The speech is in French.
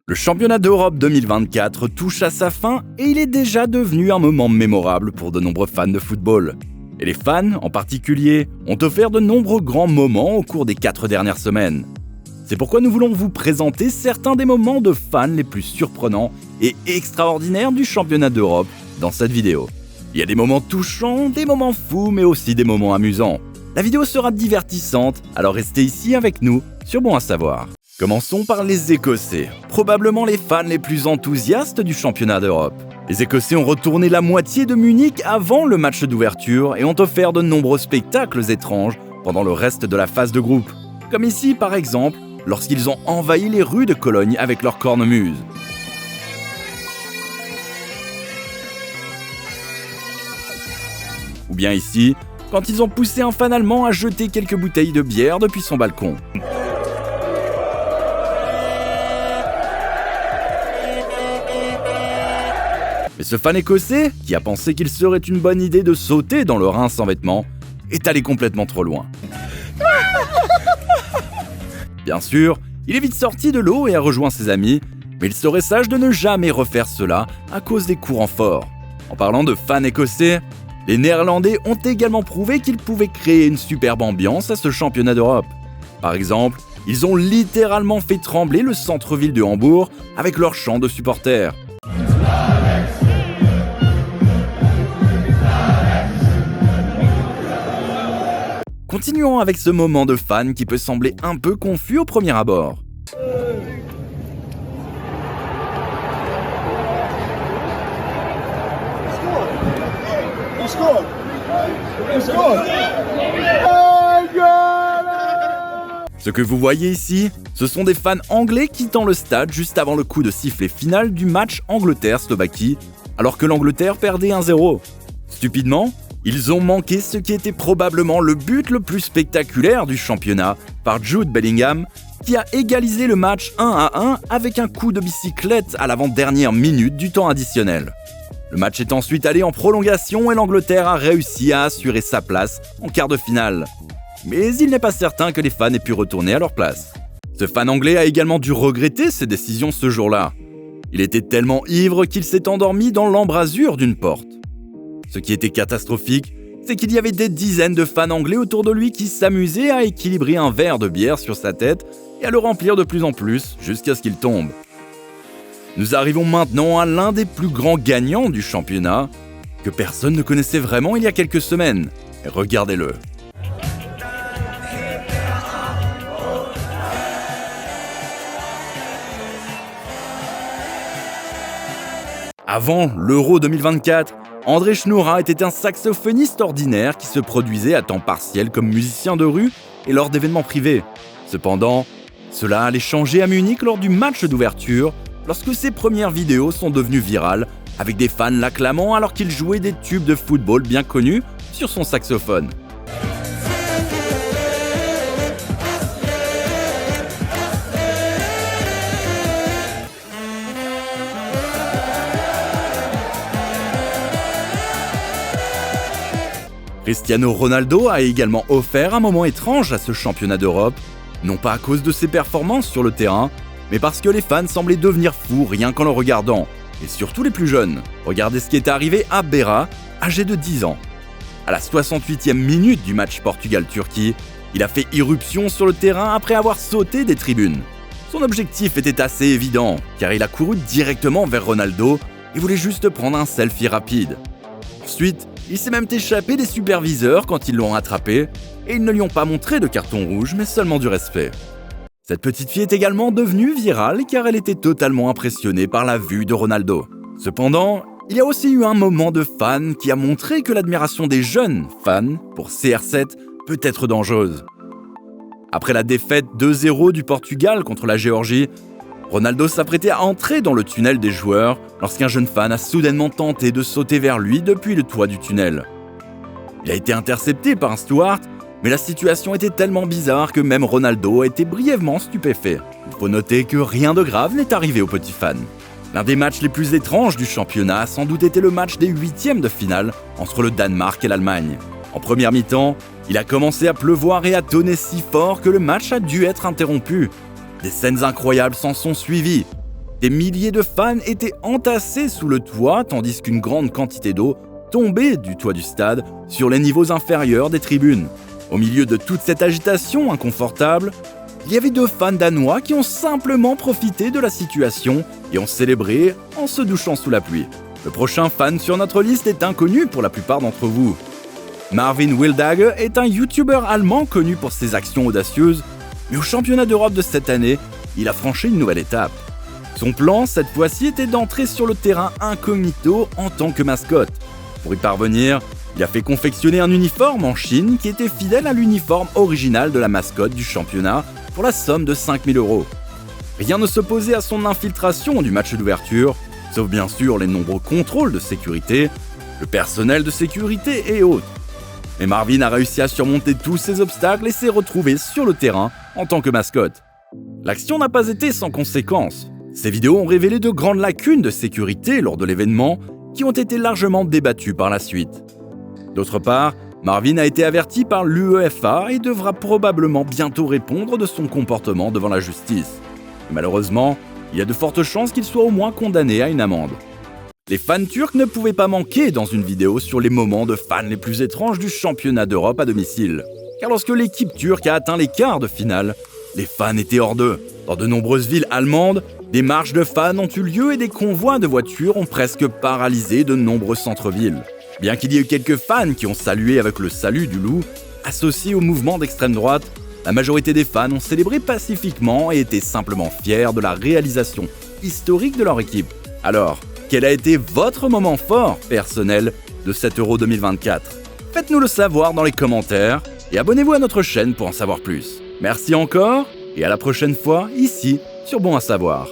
Le championnat d'Europe 2024 touche à sa fin et il est déjà devenu un moment mémorable pour de nombreux fans de football. Et les fans, en particulier, ont offert de nombreux grands moments au cours des 4 dernières semaines. C'est pourquoi nous voulons vous présenter certains des moments de fans les plus surprenants et extraordinaires du championnat d'Europe dans cette vidéo. Il y a des moments touchants, des moments fous, mais aussi des moments amusants. La vidéo sera divertissante, alors restez ici avec nous sur Bon à savoir. Commençons par les Écossais, probablement les fans les plus enthousiastes du championnat d'Europe. Les Écossais ont retourné la moitié de Munich avant le match d'ouverture et ont offert de nombreux spectacles étranges pendant le reste de la phase de groupe. Comme ici par exemple, lorsqu'ils ont envahi les rues de Cologne avec leur cornemuse. Ou bien ici, quand ils ont poussé un fan allemand à jeter quelques bouteilles de bière depuis son balcon. Mais ce fan écossais, qui a pensé qu'il serait une bonne idée de sauter dans le Rhin sans vêtements, est allé complètement trop loin. Bien sûr, il est vite sorti de l'eau et a rejoint ses amis, mais il serait sage de ne jamais refaire cela à cause des courants forts. En parlant de fans écossais, les Néerlandais ont également prouvé qu'ils pouvaient créer une superbe ambiance à ce championnat d'Europe. Par exemple, ils ont littéralement fait trembler le centre-ville de Hambourg avec leur chant de supporters. Continuons avec ce moment de fan qui peut sembler un peu confus au premier abord. Ce que vous voyez ici, ce sont des fans anglais quittant le stade juste avant le coup de sifflet final du match Angleterre-Slovaquie, alors que l'Angleterre perdait 1-0. Stupidement, ils ont manqué ce qui était probablement le but le plus spectaculaire du championnat par Jude Bellingham, qui a égalisé le match 1-1 avec un coup de bicyclette à l'avant-dernière minute du temps additionnel. Le match est ensuite allé en prolongation et l'Angleterre a réussi à assurer sa place en quart de finale. Mais il n'est pas certain que les fans aient pu retourner à leur place. Ce fan anglais a également dû regretter ses décisions ce jour-là. Il était tellement ivre qu'il s'est endormi dans l'embrasure d'une porte. Ce qui était catastrophique, c'est qu'il y avait des dizaines de fans anglais autour de lui qui s'amusaient à équilibrer un verre de bière sur sa tête et à le remplir de plus en plus jusqu'à ce qu'il tombe. Nous arrivons maintenant à l'un des plus grands gagnants du championnat, que personne ne connaissait vraiment il y a quelques semaines. Et regardez-le. Avant l'Euro 2024, André Schnoura était un saxophoniste ordinaire qui se produisait à temps partiel comme musicien de rue et lors d'événements privés. Cependant, cela allait changer à Munich lors du match d'ouverture, lorsque ses premières vidéos sont devenues virales, avec des fans l'acclamant alors qu'il jouait des tubes de football bien connus sur son saxophone. Cristiano Ronaldo a également offert un moment étrange à ce championnat d'Europe, non pas à cause de ses performances sur le terrain, mais parce que les fans semblaient devenir fous rien qu'en le regardant, et surtout les plus jeunes. Regardez ce qui est arrivé à Berra, âgé de 10 ans. À la 68e minute du match Portugal-Turquie, il a fait irruption sur le terrain après avoir sauté des tribunes. Son objectif était assez évident, car il a couru directement vers Ronaldo et voulait juste prendre un selfie rapide. Ensuite, il s'est même échappé des superviseurs quand ils l'ont rattrapé, et ils ne lui ont pas montré de carton rouge, mais seulement du respect. Cette petite fille est également devenue virale car elle était totalement impressionnée par la vue de Ronaldo. Cependant, il y a aussi eu un moment de fan qui a montré que l'admiration des jeunes fans pour CR7 peut être dangereuse. Après la défaite 2-0 du Portugal contre la Géorgie, Ronaldo s'apprêtait à entrer dans le tunnel des joueurs lorsqu'un jeune fan a soudainement tenté de sauter vers lui depuis le toit du tunnel. Il a été intercepté par un steward, mais la situation était tellement bizarre que même Ronaldo a été brièvement stupéfait. Il faut noter que rien de grave n'est arrivé au petit fan. L'un des matchs les plus étranges du championnat a sans doute été le match des 8e de finale entre le Danemark et l'Allemagne. En première mi-temps, il a commencé à pleuvoir et à tonner si fort que le match a dû être interrompu. Des scènes incroyables s'en sont suivies. Des milliers de fans étaient entassés sous le toit tandis qu'une grande quantité d'eau tombait du toit du stade sur les niveaux inférieurs des tribunes. Au milieu de toute cette agitation inconfortable, il y avait 2 fans danois qui ont simplement profité de la situation et ont célébré en se douchant sous la pluie. Le prochain fan sur notre liste est inconnu pour la plupart d'entre vous. Marvin Wildhage est un youtubeur allemand connu pour ses actions audacieuses, mais au championnat d'Europe de cette année, il a franchi une nouvelle étape. Son plan, cette fois-ci, était d'entrer sur le terrain incognito en tant que mascotte. Pour y parvenir, il a fait confectionner un uniforme en Chine qui était fidèle à l'uniforme original de la mascotte du championnat pour la somme de 5 000 €. Rien ne s'opposait à son infiltration du match d'ouverture, sauf bien sûr les nombreux contrôles de sécurité, le personnel de sécurité et autres. Mais Marvin a réussi à surmonter tous ces obstacles et s'est retrouvé sur le terrain en tant que mascotte. L'action n'a pas été sans conséquences. Ces vidéos ont révélé de grandes lacunes de sécurité lors de l'événement qui ont été largement débattues par la suite. D'autre part, Marvin a été averti par l'UEFA et devra probablement bientôt répondre de son comportement devant la justice. Et malheureusement, il y a de fortes chances qu'il soit au moins condamné à une amende. Les fans turcs ne pouvaient pas manquer dans une vidéo sur les moments de fans les plus étranges du championnat d'Europe à domicile. Car lorsque l'équipe turque a atteint les quarts de finale, les fans étaient hors d'eux. Dans de nombreuses villes allemandes, des marches de fans ont eu lieu et des convois de voitures ont presque paralysé de nombreux centres-villes. Bien qu'il y ait eu quelques fans qui ont salué avec le salut du loup, associé au mouvement d'extrême droite, la majorité des fans ont célébré pacifiquement et étaient simplement fiers de la réalisation historique de leur équipe. Alors, quel a été votre moment fort personnel de cet Euro 2024 ? Faites-nous le savoir dans les commentaires et abonnez-vous à notre chaîne pour en savoir plus. Merci encore et à la prochaine fois ici sur Bon à savoir.